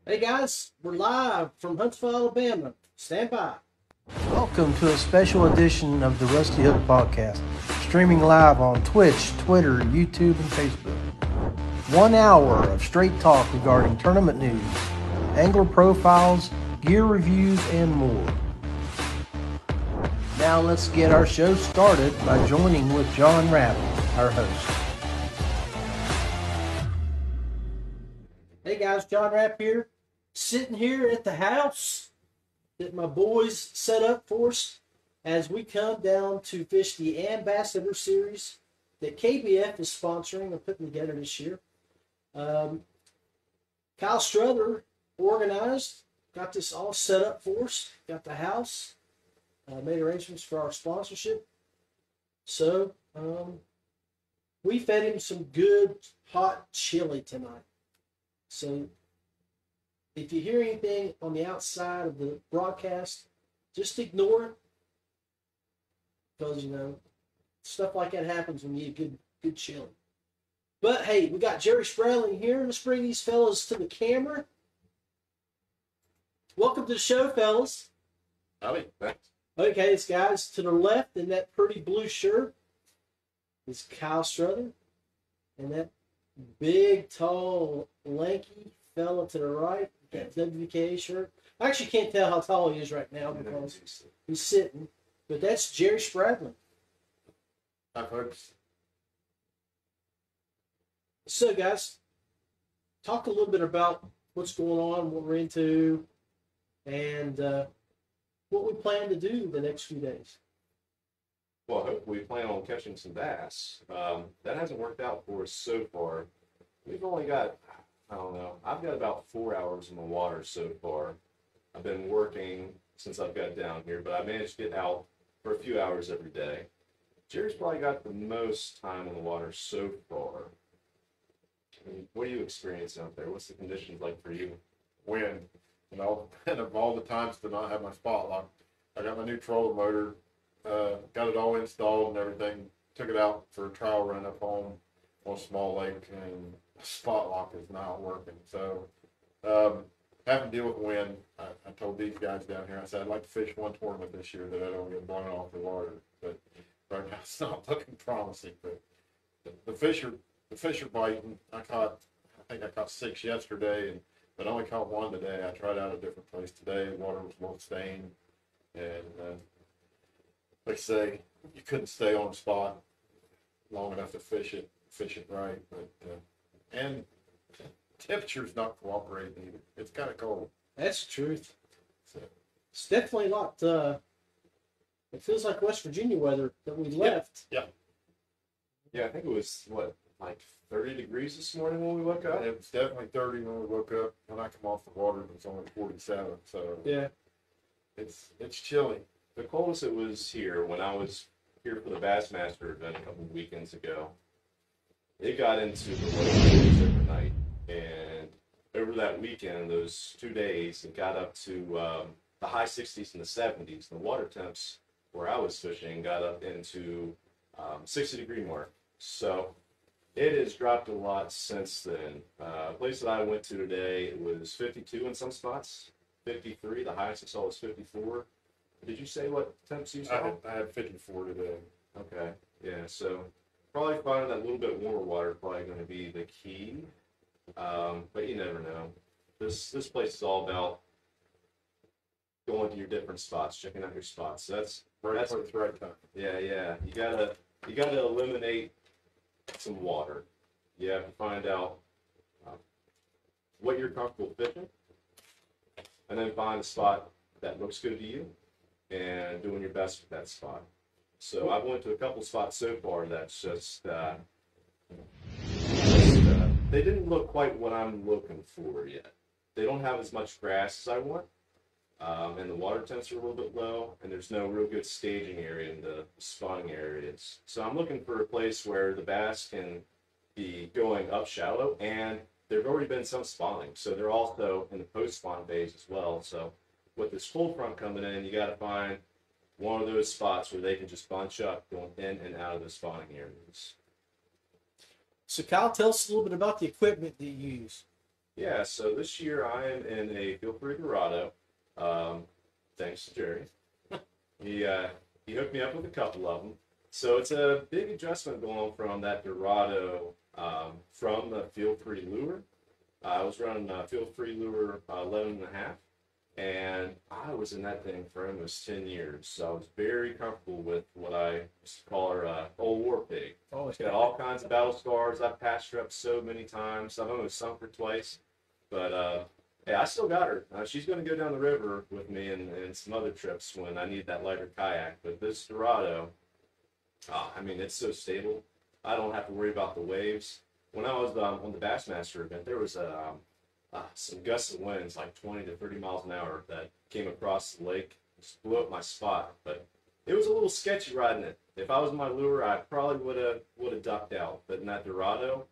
Hey guys, we're live from Huntsville, Alabama. Stand by. Welcome to a special edition of the Rusty Hook Podcast, streaming live on Twitch, Twitter, YouTube, and Facebook. 1 hour of straight talk regarding tournament news, angler profiles, gear reviews, and more. Now let's get our show started by joining with John Rapp, our host. Hey guys, John Rapp here, sitting here at the house that my boys set up for us as we come down to fish the Ambassador Series that KBF is sponsoring and putting together this year. Kyle Strother organized, got this all set up for us, got the house, made arrangements for our sponsorship. So we fed him some good hot chili tonight. So if you hear anything on the outside of the broadcast, just ignore it. Because, you know, stuff like that happens when you eat good chili. But, hey, we got Jerry Spradling here. Let's bring these fellas to the camera. Welcome to the show, fellas. Howdy, thanks. Okay, this guy's to the left in that pretty blue shirt is Kyle Strother. And that big, tall, lanky fella to the right, that WKA shirt. I actually can't tell how tall he is right now because he's sitting. But that's Jerry Spradling. Hi, folks. So, guys, talk a little bit about what's going on, what we're into, and what we plan to do the next few days. Well, hopefully we plan on catching some bass. That hasn't worked out for us so far. We've only got, I don't know, I've got about 4 hours in the water so far. I've been working since I've got down here, but I managed to get out for a few hours every day. Jerry's probably got the most time in the water so far. I mean, what are you experiencing out there? What's the conditions like for you? Wind, and of all the times to not have my spot lock. I got my new trolling motor, got it all installed and everything. Took it out for a trial run up home on a small lake, and the spot lock is not working. So, having to deal with wind. I told these guys down here, I said I'd like to fish one tournament this year that I don't get blown off the water. But right now it's not looking promising. But the fish are biting. I think I caught 6 yesterday, but I only caught 1 today. I tried out a different place today. The water was a little stained, and like I say, you couldn't stay on the spot long enough to fish it right. But and temperature's not cooperating either. It's kind of cold. That's the truth. So, It's definitely not, it feels like West Virginia weather that we left. yeah. Yeah, I think it was, like 30 degrees this morning when we woke up? It was definitely 30 when we woke up. When I come off the water, it was only 47. So Yeah. it's chilly. The coldest it was here when I was here for the Bassmaster event a couple of weekends ago. It got into the low 40s overnight, and over that weekend, those 2 days, it got up to the high 60s and the 70s. The water temps where I was fishing got up into 60-degree mark. So it has dropped a lot since then. A place that I went to today, it was 52 in some spots, 53. The highest I saw was 54. Did you say what temps you saw? I had 54 today. Okay, yeah, so probably finding that little bit warmer water is probably going to be the key, but you never know. This place is all about going to your different spots, checking out your spots. So that's Place, right time. yeah. You gotta eliminate some water. You have to find out what you're comfortable fishing, and then find a spot that looks good to you, and doing your best with that spot. So I've went to a couple spots so far that's just they didn't look quite what I'm looking for yet. They don't have as much grass as I want, and the water temps are a little bit low, and there's no real good staging area in the spawning areas. So I'm looking for a place where the bass can be going up shallow, and there have already been some spawning, so they're also in the post-spawn phase as well. So with this cold front coming in, you got to find one of those spots where they can just bunch up going in and out of the spawning areas. So Kyle, tell us a little bit about the equipment that you use. Yeah, so this year I am in a Feelfree Dorado. Thanks to Jerry. He hooked me up with a couple of them. So it's a big adjustment going from that Dorado from the Feelfree lure. I was running a Feelfree lure 11.5, and I was in that thing for almost 10 years. So I was very comfortable with what I used to call her old war pig. Oh, She's got all kinds of battle scars. I've patched her up so many times. I've almost sunk her twice. But yeah, I still got her. She's going to go down the river with me and some other trips when I need that lighter kayak. But this Dorado, I mean, it's so stable. I don't have to worry about the waves. When I was on the Bassmaster event, there was some gusts of winds, like 20 to 30 miles an hour, that came across the lake. Just blew up my spot. But it was a little sketchy riding it. If I was in my lure, I probably would have ducked out. But in that Dorado,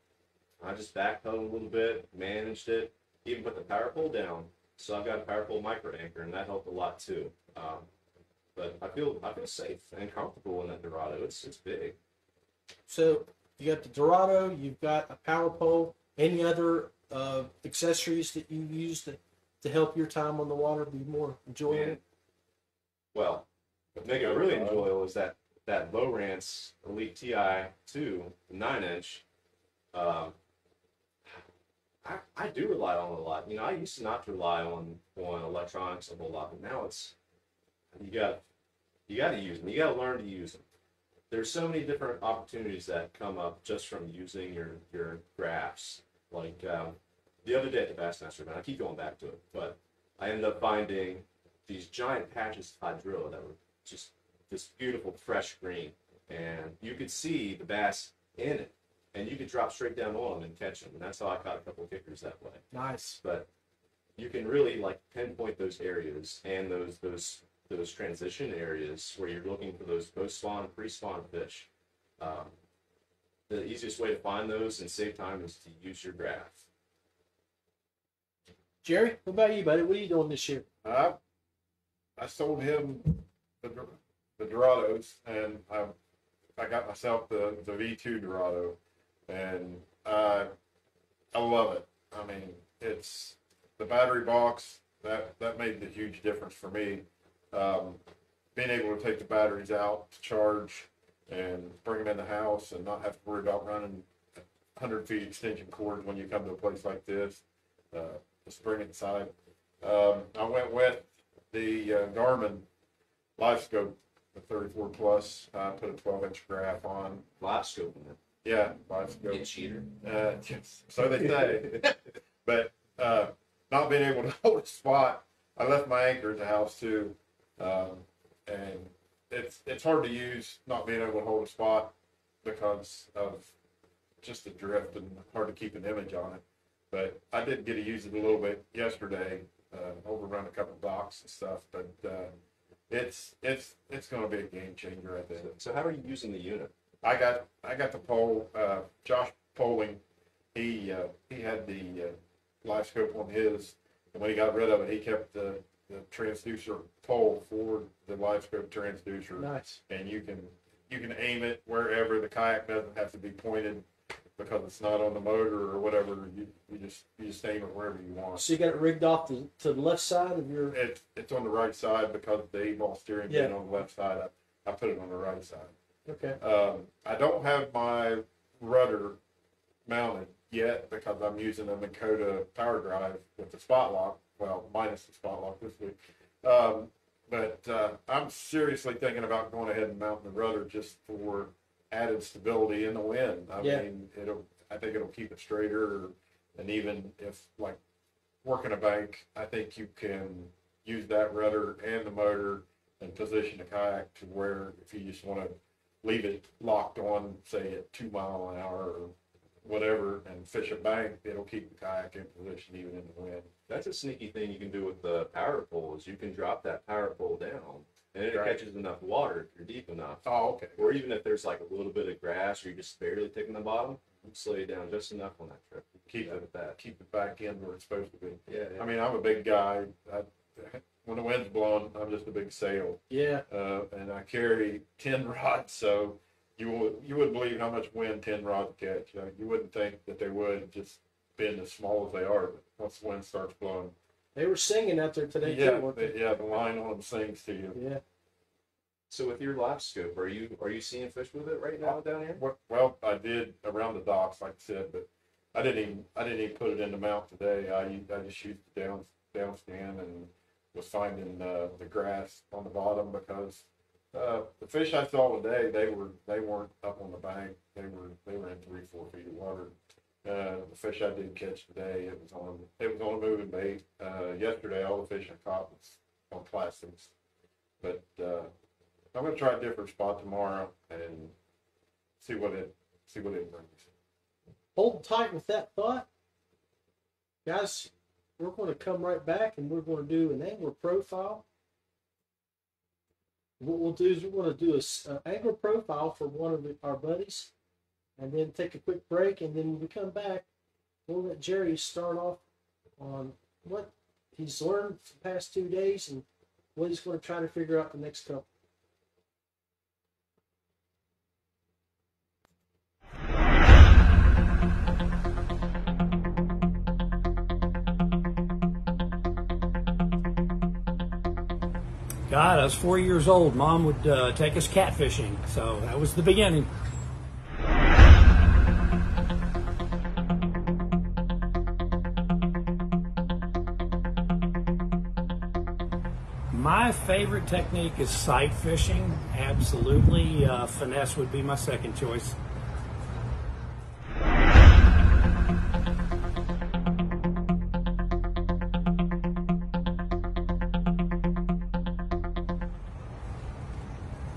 I just backpedaled a little bit, managed it, even put the power pole down. So I've got a power pole micro anchor, and that helped a lot too. But I feel safe and comfortable in that Dorado. It's big. So you got the Dorado, you've got a power pole. Any other accessories that you use to help your time on the water be more enjoyable? Man. Well, what make it really enjoyable is that Lowrance Elite TI2 9-inch. I do rely on it a lot. You know, I used to not to rely on electronics a whole lot, but now it's you got to use them. You got to learn to use them. There's so many different opportunities that come up just from using your graphs. Like the other day at the Bassmaster event, I keep going back to it, but I ended up finding these giant patches of hydrilla that were just this beautiful fresh green, and you could see the bass in it. And you could drop straight down on them and catch them, and that's how I caught a couple of kickers that way. Nice. But you can really like pinpoint those areas and those transition areas where you're looking for those post-spawn, pre-spawn fish. The easiest way to find those and save time is to use your graph. Jerry, what about you, buddy? What are you doing this year? I sold him the Dorados, and I got myself the V2 Dorado, and I love it. I mean, it's the battery box that made the huge difference for me. Being able to take the batteries out to charge and bring them in the house and not have to worry about running 100 feet extension cords when you come to a place like this. Just bring it inside. I went with the Garmin Live Scope, the 34 plus. I put a 12-inch graph on. Live scoping it. Yeah, Live Scope. You cheater. Yes, so they say. But not being able to hold a spot, I left my anchor at the house too, and it's hard to use not being able to hold a spot because of just the drift and hard to keep an image on it. But I did get to use it a little bit yesterday, overrun a couple docks and stuff. But it's going to be a game changer, I think. So how are you using the unit? I got the pole. Josh Poling, he had the live scope on his, and when he got rid of it, he kept the transducer pole for the live scope transducer. Nice. And you can aim it wherever. The kayak doesn't have to be pointed because it's not on the motor or whatever. You just aim it wherever you want. So you got it rigged off to the left side of your. It's on the right side because the 8-ball steering being on the left side. I put it on the right side. Okay. I don't have my rudder mounted yet because I'm using a Minn power drive with the spot lock. Well, minus the spot lock this week. But I'm seriously thinking about going ahead and mounting the rudder just for added stability in the wind. I mean, I think it'll keep it straighter. And even if like working a bank, I think you can use that rudder and the motor and position the kayak to where if you just want to leave it locked on, say at 2 miles an hour or whatever, and fish a bank, it'll keep the kayak in position even in the wind. That's a sneaky thing you can do with the power pole is you can drop that power pole down and it catches enough water if you're deep enough. Oh, okay. Or even if there's like a little bit of grass or you're just barely taking the bottom, you slow you down just enough on that trip. Keep it back in where it's supposed to be. Yeah. I mean, I'm a big guy. When the wind's blowing, I'm just a big sail. Yeah. And I carry 10 rods, so you wouldn't believe how much wind 10 rods catch. You wouldn't think that they would. Just being as small as they are, but once the wind starts blowing. They were singing out there today, Yeah, too, weren't they? the line on them sings to you. Yeah. So with your live scope, are you seeing fish with it right now down here? Well, I did around the docks, like I said, but I didn't even put it in the mount today. I just used the down stand and was finding the grass on the bottom because the fish I saw today, they weren't up on the bank. They were in 3-4 feet of water. The fish I did catch today, it was on a moving bait. Yesterday, all the fish I caught was on plastics, but I'm gonna try a different spot tomorrow and see what it brings. Hold tight with that thought. Guys, we're going to come right back and we're going to do an angler profile. What we'll do is we're going to do an angler profile for one of our buddies and then take a quick break. And then when we come back, we'll let Jerry start off on what he's learned the past 2 days and what he's going to try to figure out the next couple. God, I was 4 years old. Mom would take us catfishing, so that was the beginning. My favorite technique is sight fishing, absolutely. Finesse would be my second choice.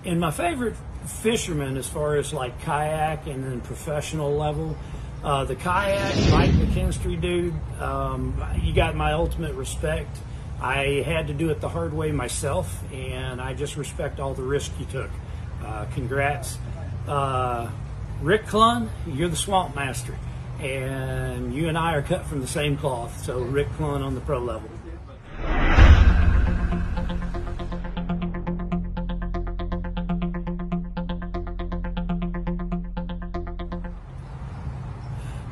And my favorite fishermen, as far as like kayak and then professional level, the kayak, Mike McKinstry dude, you got my ultimate respect. I had to do it the hard way myself, and I just respect all the risk you took. Congrats. Rick Clun, you're the swamp master, and you and I are cut from the same cloth, so Rick Clun on the pro level.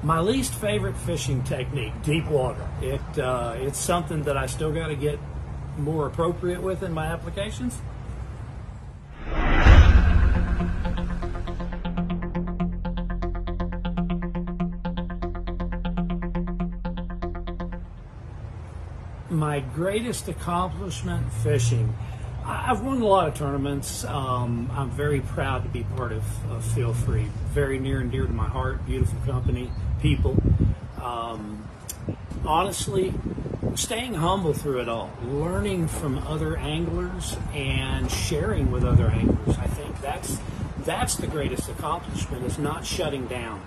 My least favorite fishing technique, deep water. It's something that I still got to get more appropriate with in my applications. My greatest accomplishment fishing. I've won a lot of tournaments. I'm very proud to be part of Feelfree. Very near and dear to my heart. Beautiful company, people. Honestly, staying humble through it all, learning from other anglers and sharing with other anglers. I think that's the greatest accomplishment, is not shutting down.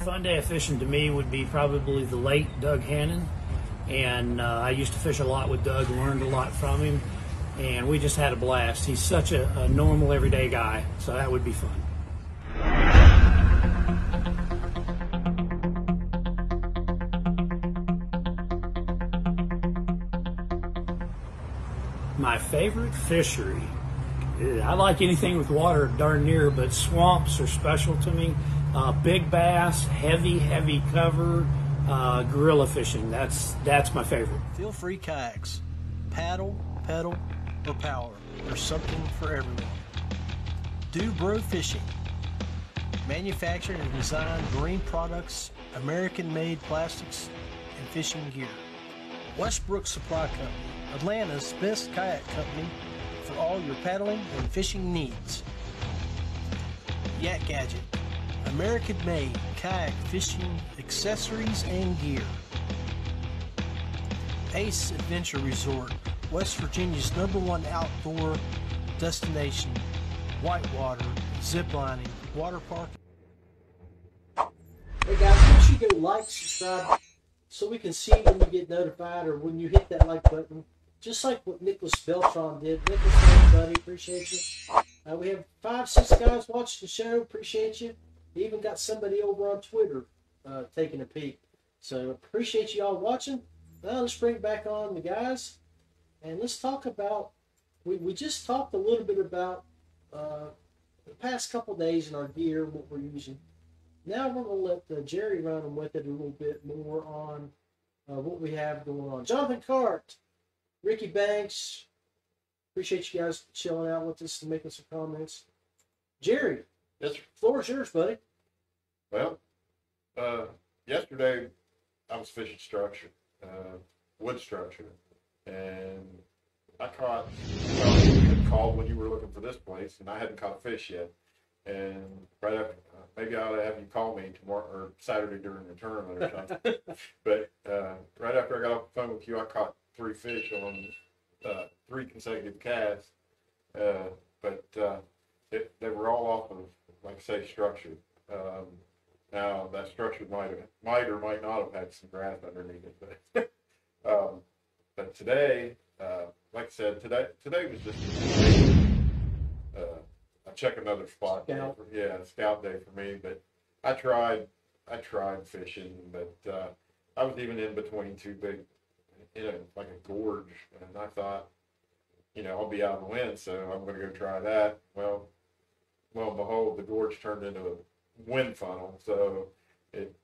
Fun day of fishing to me would be probably the late Doug Hannon, and I used to fish a lot with Doug, learned a lot from him, and we just had a blast. He's such a normal, everyday guy, so that would be fun. My favorite fishery, I like anything with water darn near, but swamps are special to me. Big bass, heavy cover, gorilla fishing. That's my favorite. Feelfree kayaks. Paddle, pedal, or power. There's something for everyone. Do Bro Fishing. Manufactured and designed marine products, American-made plastics, and fishing gear. Westbrook Supply Company, Atlanta's best kayak company for all your paddling and fishing needs. Yak Gadget. American-made kayak fishing accessories and gear. Ace Adventure Resort, West Virginia's #1 outdoor destination. Whitewater, ziplining, water park. Hey guys, make sure you go like, subscribe, so we can see when you get notified or when you hit that like button. Just like what Nicholas Beltran did. Nicholas, thanks, buddy, appreciate you. We have 5-6 guys watching the show, appreciate you. We even got somebody over on Twitter taking a peek. So appreciate you all watching. Now let's bring back on the guys and let's talk about we just talked a little bit about the past couple days in our gear, what we're using. Now we're going to let Jerry run with it a little bit more on what we have going on. Jonathan Cart, Ricky Banks, appreciate you guys chilling out with us and making some comments. Jerry, Yes, sir. floor is yours, buddy. Well, yesterday I was fishing structure, wood structure, and I caught, well, you had called when you were looking for this place, and I hadn't caught a fish yet. And right after, maybe I ought to have you call me tomorrow or Saturday during the tournament or something. But right after I got off the phone with you, I caught 3 fish on 3 consecutive casts. But they were all off of, like I say, structure. Now that structure might or might not have had some grass underneath it, but today, like I said, today was just I check another spot. Scout. Scout day for me. But I tried fishing, but I was even in between 2 big, like a gorge, and I thought, I'll be out in the wind, so I'm going to go try that. Well and behold, the gorge turned into a wind funnel, so it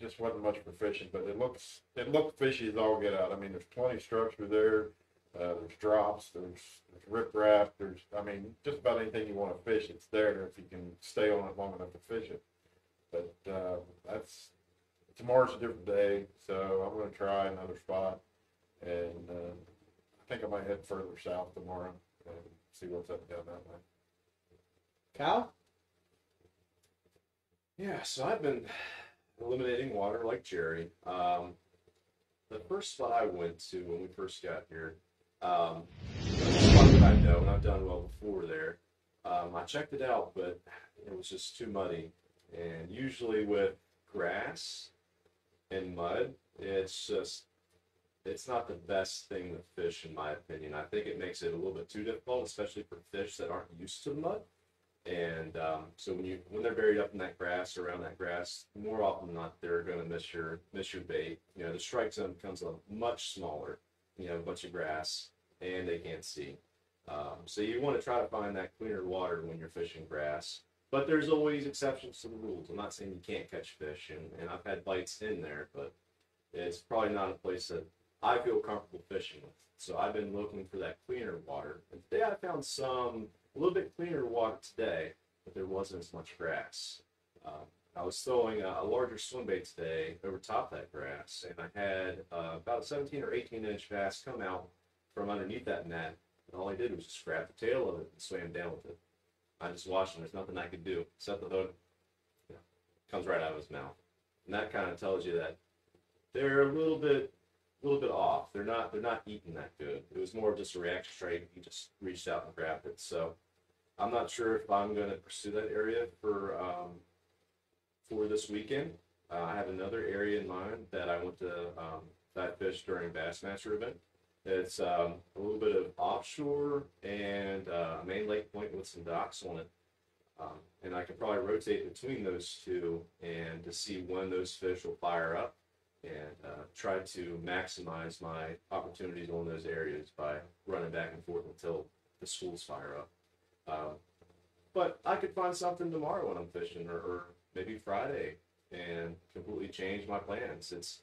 just wasn't much for fishing, but it looked fishy as all get out. I mean, there's plenty of structure there. There's drops, there's riprap, just about anything you want to fish, it's there if you can stay on it long enough to fish it. But tomorrow's a different day, so I'm going to try another spot, and I think I might head further south tomorrow and see what's up and down that way. Kyle? Yeah, so I've been eliminating water like Jerry. The first spot I went to when we first got here, a spot that I know, and I've done well before there. I checked it out, but it was just too muddy. And usually with grass and mud, it's not the best thing to fish, in my opinion. I think it makes it a little bit too difficult, especially for fish that aren't used to the mud. And so when they're buried up in that grass, around that grass, more often than not, they're going to miss your bait. The strike zone becomes much smaller. A bunch of grass, and they can't see. So you want to try to find that cleaner water when you're fishing grass. But there's always exceptions to the rules. I'm not saying you can't catch fish, and I've had bites in there, but it's probably not a place that I feel comfortable fishing with. So I've been looking for that cleaner water. And today I found a little bit cleaner water today, but there wasn't as much grass. I was throwing a larger swim bait today over top that grass, and I had about a 17 or 18 inch bass come out from underneath that net, and all I did was just grab the tail of it and swam down with it. I just watched him. There's nothing I could do. Set the hook, comes right out of his mouth, and that kind of tells you that they're a little bit off. They're not eating that good. It was more of just a reaction strike. He just reached out and grabbed it. So I'm not sure if I'm going to pursue that area for this weekend. I have another area in mind that I went to that fish during Bassmaster event. It's a little bit of offshore and a main lake point with some docks on it. And I can probably rotate between those two and to see when those fish will fire up and try to maximize my opportunities on those areas by running back and forth until the schools fire up. But I could find something tomorrow when I'm fishing, or maybe Friday, and completely change my plans. It's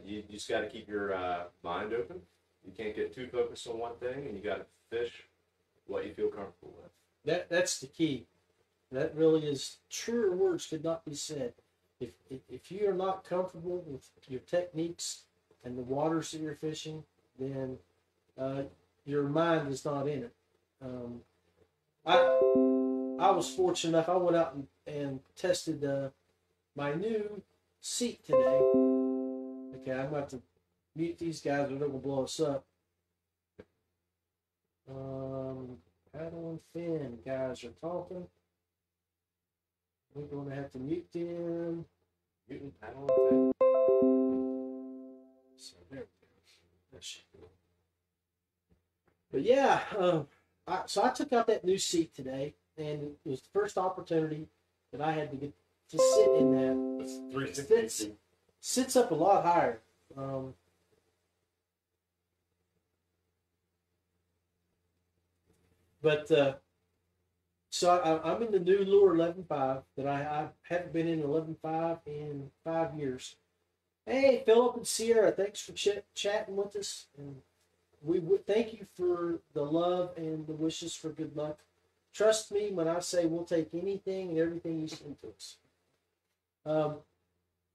you just got to keep your mind open. You can't get too focused on one thing, and you got to fish what you feel comfortable with. That's the key. That really is, truer words could not be said. If you are not comfortable with your techniques and the waters that you're fishing, then your mind is not in it. I was fortunate enough. I went out and tested my new seat today. Okay, I'm going to have to mute these guys or they're going to blow us up. Paddle and fin guys are talking. We're going to have to mute them. Mute and paddle and fin. So there we go. That should be. But yeah, so I took out that new seat today, and it was the first opportunity that I had to get to sit in that. It's 360. Sits up a lot higher. But so I'm in the new lure 11.5 that I haven't been in 11.5 in 5 years. Hey, Philip and Sierra, thanks for chatting with us, and we would thank you for the love and the wishes for good luck. Trust me when I say we'll take anything and everything you send to us.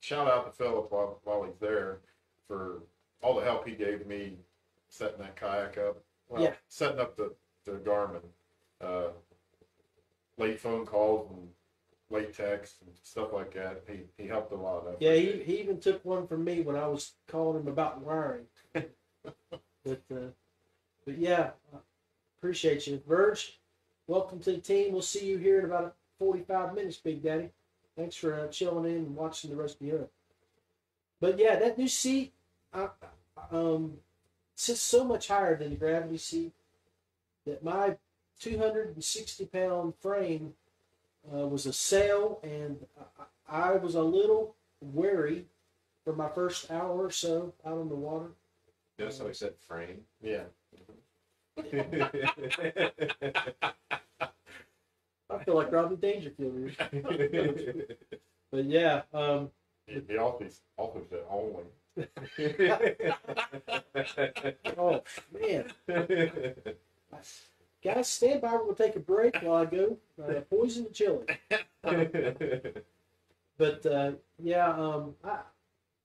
Shout out to Philip while he's there for all the help he gave me setting that kayak up. Well, yeah, setting up the Garmin. Late phone calls and late texts and stuff like that. He helped a lot. Yeah, he even took one from me when I was calling him about wiring. but yeah, appreciate you, Verge. Welcome to the team. We'll see you here in about 45 minutes, Big Daddy. Thanks for chilling in and watching the rest of the other. But yeah, that new seat sits so much higher than the gravity seat that my 260-pound frame was a sail, and I was a little wary for my first hour or so out on the water. Notice how he said frame? Yeah. I feel like Rodney Dangerfield here. But yeah. He also said only. Oh, man. Guys, stand by. We'll take a break while I go. Poison the chili. But yeah,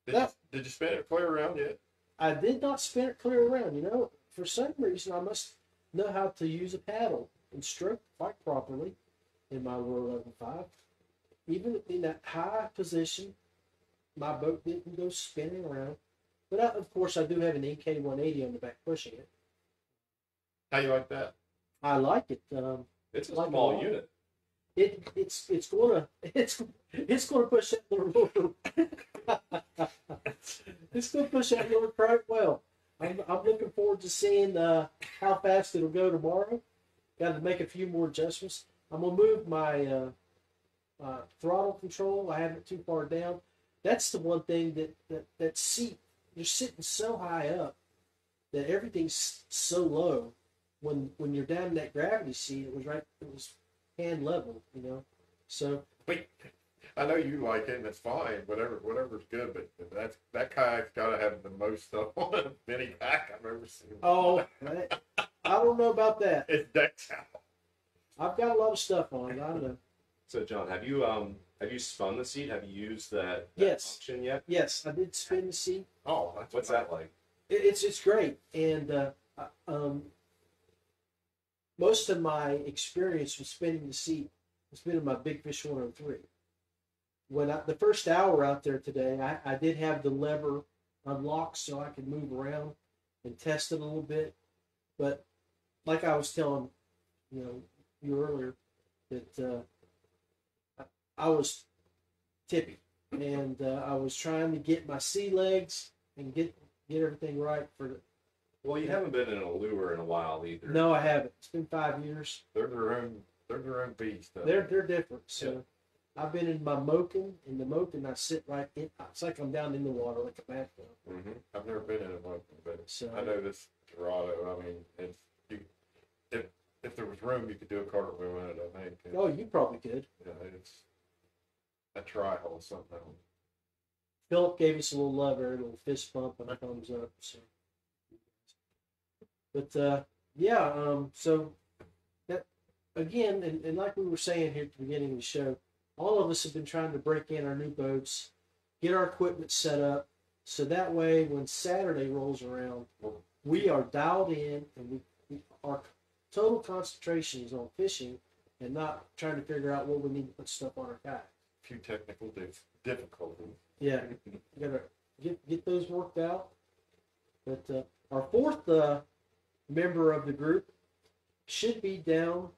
Did you spin it clear around yet? I did not spin it clear around. You know, for some reason, I must know how to use a paddle and stroke the bike properly in my Lure 11.5. Even in that high position, my boat didn't go spinning around. But of course, I do have an EK 180 on the back pushing it. How you like that? I like it. It's a like small a unit. It's gonna push that lure. It's gonna push that lure quite well. I'm looking forward to seeing how fast it'll go tomorrow. Got to make a few more adjustments. I'm gonna move my throttle control. I have it too far down. That's the one thing that seat, you're sitting so high up that everything's so low. When you're down in that gravity seat, it was hand level, you know. So Wait, I know you like it and it's fine, whatever's good, but that kayak's gotta have the most stuff on a mini pack I've ever seen. I don't know about that. It's decked out. I've got a lot of stuff on it. I don't know. So John, have you spun the seat? Have you used that Yes. function yet? Yes, I did spin the seat. Oh, What's that like? It's great, and most of my experience with spinning the seat has been in my Big Fish 103. When the first hour out there today, I did have the lever unlocked so I could move around and test it a little bit. But like I was telling you earlier, that I was tippy, and I was trying to get my sea legs and get everything right for the. Well, you haven't been in a lure in a while either. No, I haven't. It's been 5 years. They're their own beast. They're different. So I've been in my Moken. In the Moken, I sit right in. It's like I'm down in the water, like a bathtub. Mm-hmm. I've never been in a Moken, but So I know this Dorado. I mean, if there was room, you could do a cartwheel in it. I think. oh, you probably could. Yeah, it's a trial or something. Philip gave us a little love there, a little fist bump and a thumbs up. So, but so that again, and like we were saying here at the beginning of the show, all of us have been trying to break in our new boats, get our equipment set up, so that way when Saturday rolls around, we are dialed in and our total concentration is on fishing and not trying to figure out what we need to put stuff on our kayak. A few technical difficulties. Yeah, we gotta get those worked out. But our fourth member of the group should be down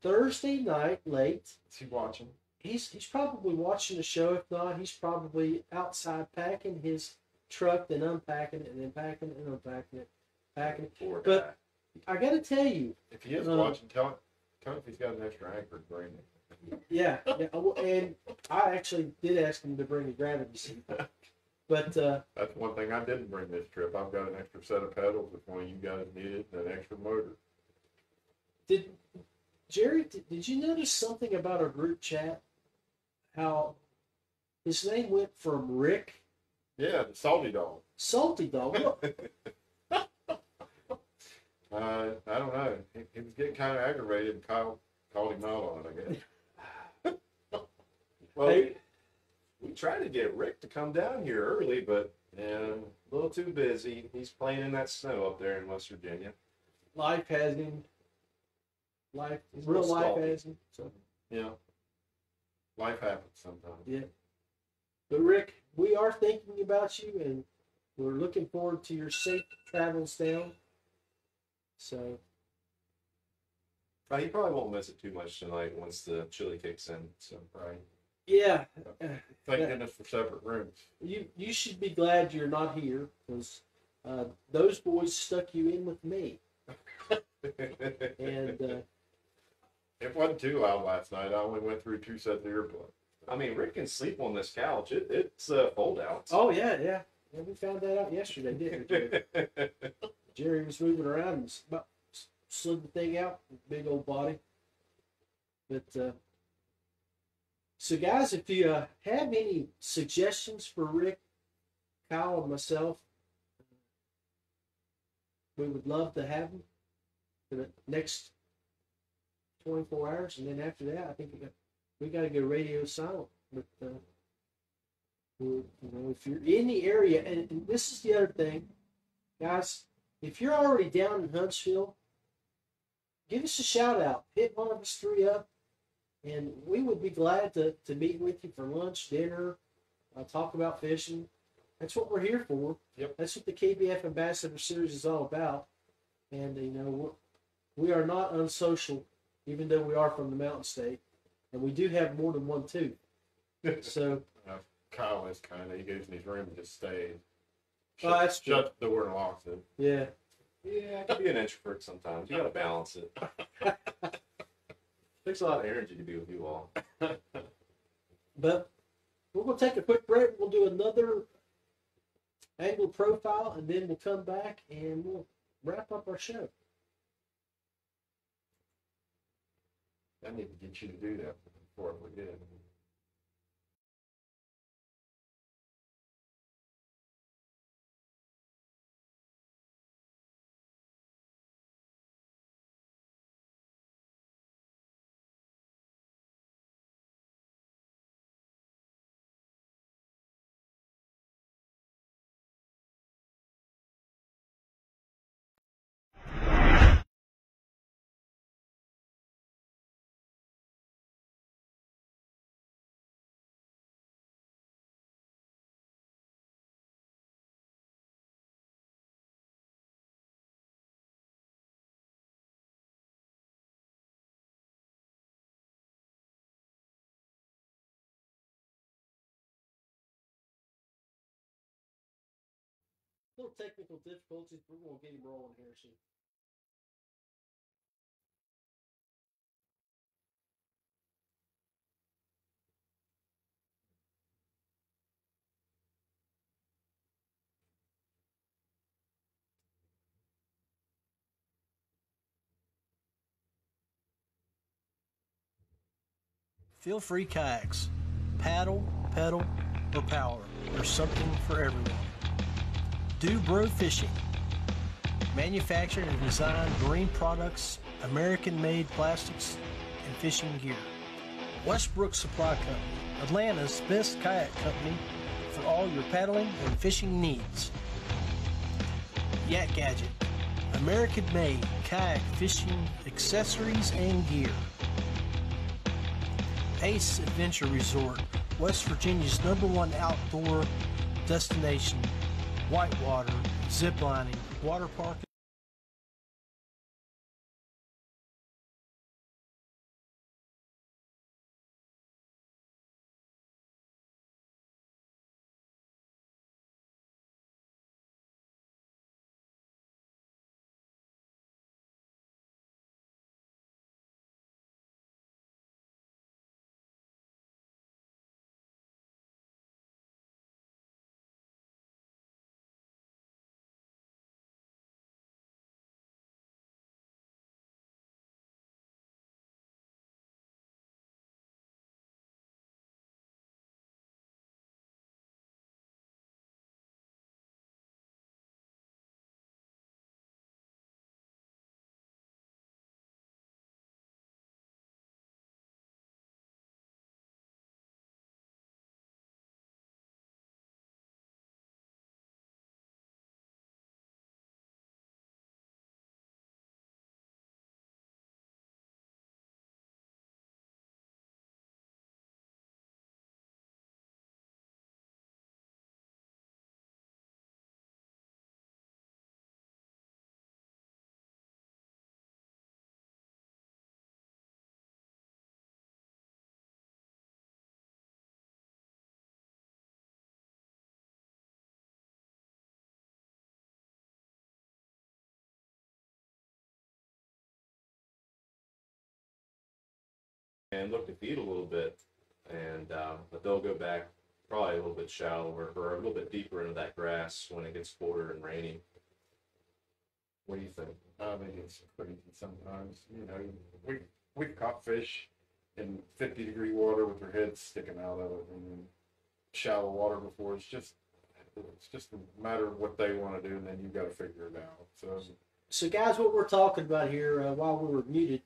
Thursday night late. Is he watching? He's probably watching the show. If not, he's probably outside packing his truck, then unpacking it, and then packing it and unpacking it, packing it. Poor But guy. I got to tell you, If he is watching, tell him if he's got an extra anchor to bring it. yeah. And I actually did ask him to bring a gravity seat, But That's one thing I didn't bring this trip. I've got an extra set of pedals if one of you guys need it, and an extra motor. Jerry, did you notice something about our group chat? How his name went from Rick, Yeah, the salty dog. Salty Dog. I don't know. He was getting kind of aggravated, and Kyle called him out on it, I guess. Well, Hey. we tried to get Rick to come down here early, but a little too busy. He's playing in that snow up there in West Virginia. Life has him. He's Real a little life salty. has him. So Yeah. Life happens sometimes. yeah. But Rick, we are thinking about you, and we're looking forward to your safe travels down. So He probably won't miss it too much tonight once the chili kicks in. So Right. yeah, Thank goodness for separate rooms. you should be glad you're not here, because those boys stuck you in with me, and It wasn't too loud last night. I only went through 2 sets of earplugs. I mean, Rick can sleep on this couch. It's a fold out. oh yeah, we found that out yesterday, didn't we, Jerry? Jerry was moving around and about slid the thing out, big old body. But so guys, if you have any suggestions for Rick, Kyle, and myself, we would love to have them for the next 24 hours, and then after that, I think we got to go radio silent. But if you're in the area, and this is the other thing, guys, if you're already down in Huntsville, give us a shout out. Hit one of us 3 up, and we would be glad to meet with you for lunch, dinner, talk about fishing. That's what we're here for. Yep. That's what the KBF Ambassador Series is all about. And we are not unsocial, even though we are from the Mountain State, and we do have more than one tooth. So Kyle is kind of, he goes in his room and just stays. that's true. Shuts the door and locks it. Yeah. Yeah, I can be an introvert sometimes. You got to balance it. Takes a lot of energy to be with you all. But we're going to take a quick break. We'll do another angle profile, and then we'll come back and we'll wrap up our show. I need to get you to do that before I forget. Little technical difficulties, but we're going to get him rolling here soon. Feelfree kayaks. Paddle, pedal, or power. There's something for everyone. Do Bro Fishing. Manufactured and designed marine products, American-made plastics, and fishing gear. Westbrook Supply Company. Atlanta's best kayak company for all your paddling and fishing needs. Yak Gadget. American-made kayak fishing accessories and gear. Ace Adventure Resort, West Virginia's #1 outdoor destination. Whitewater, ziplining, water park. and look to feed a little bit, and but they'll go back probably a little bit shallower or a little bit deeper into that grass when it gets colder and rainy. What do you think? I think it's crazy sometimes. You know, we've caught fish in 50-degree water with their heads sticking out of it, and in shallow water before. It's just a matter of what they want to do, and then you've got to figure it out. So guys, what we're talking about here while we were muted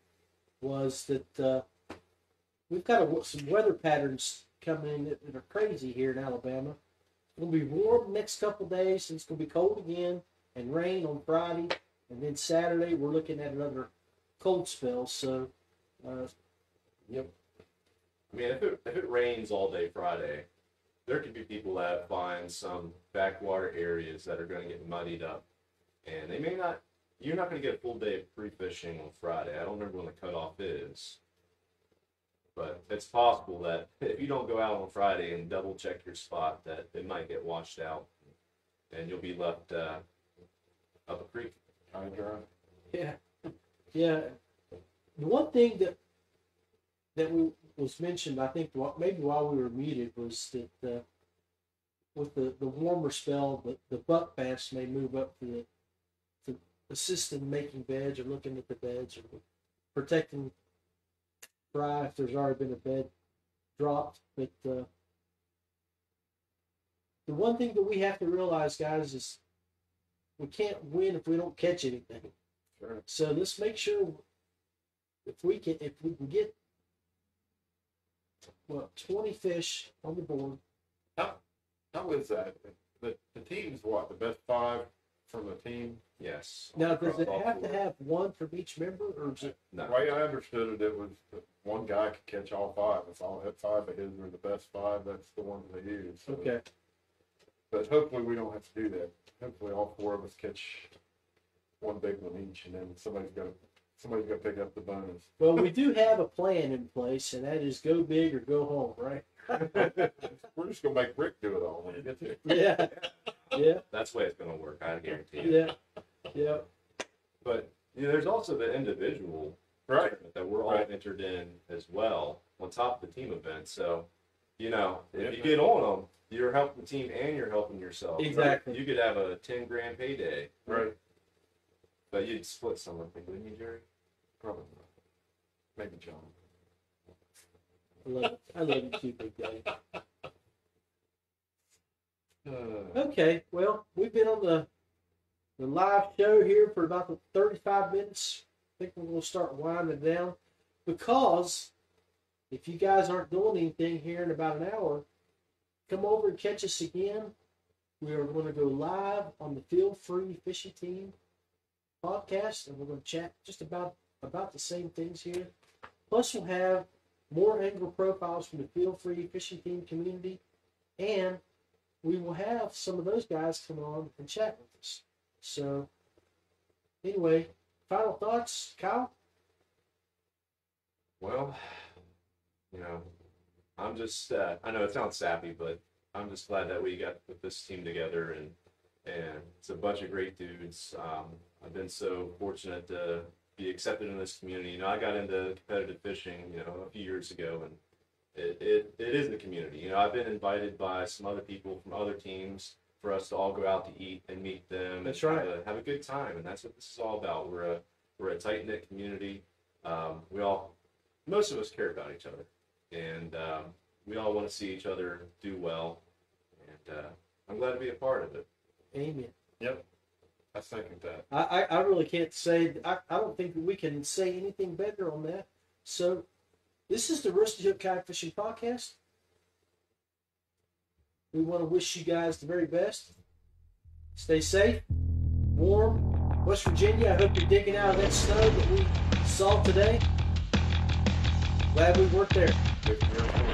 was that we've got some weather patterns coming in that are crazy here in Alabama. It's going to be warm the next couple of days, and it's going to be cold again and rain on Friday. And then Saturday, we're looking at another cold spell. So, yep. I mean, if it rains all day Friday, there could be people that find some backwater areas that are going to get muddied up, and they may not. You're not going to get a full day of pre-fishing on Friday. I don't remember when the cutoff is, but it's possible that if you don't go out on Friday and double check your spot, that it might get washed out, and you'll be left up a creek. High dry. yeah. The one thing that was mentioned, I think, maybe while we were muted, was that with the warmer spell, the buck bass may move up to assist in making beds or looking at the beds or protecting fry if there's already been a bed dropped. But the one thing that we have to realize, guys, is we can't win if we don't catch anything. Sure. So let's make sure if we can get 20 fish on the board. How is that? The team's what? The best 5 from the team? Yes. Now, does it have to have one from each member, or is it? No. The way I understood it, it was that one guy could catch all 5. If all had 5 of his were the best 5, that's the ones they use. So, Okay. but hopefully we don't have to do that. Hopefully all 4 of us catch one big one each, and then somebody's got to pick up the bonus. Well, we do have a plan in place, and that is go big or go home, right? We're just gonna make Rick do it all when he gets here. Yeah. Yeah. That's the way it's going to work, I guarantee you. Yeah. But there's also the individual tournament that we're all entered in as well, on top of the team event. So, if you get on them, you're helping the team and you're helping yourself. Exactly. Right? You could have a 10 grand payday. Right. But you'd split some of it, wouldn't you, Jerry? Probably not. Maybe John. I love you too, big daddy. Okay, well, we've been on the live show here for about 35 minutes. I think we're going to start winding down, because if you guys aren't doing anything here in about an hour, come over and catch us again. We are going to go live on the Feelfree Fishing Team podcast, and we're going to chat just about the same things here. Plus, we'll have more angler profiles from the Feelfree Fishing Team community, and we will have some of those guys come on and chat with us. So, anyway, final thoughts, Kyle? Well, I'm just, I know it sounds sappy, but I'm just glad that we got put this team together, and it's a bunch of great dudes. I've been so fortunate to be accepted in this community. I got into competitive fishing, a few years ago, and it is the community. I've been invited by some other people from other teams for us to all go out to eat and meet them. That's and right. have a good time, and that's what this is all about. We're a tight knit community. Most of us care about each other, and we all want to see each other do well. And I'm glad to be a part of it. Amen. Yep. I second that. I really can't say, I don't think we can say anything better on that. So, this is the Rusty Hook Kayak Fishing Podcast. We want to wish you guys the very best. Stay safe, warm. West Virginia, I hope you're digging out of that snow that we saw today. Glad we weren't there. If you're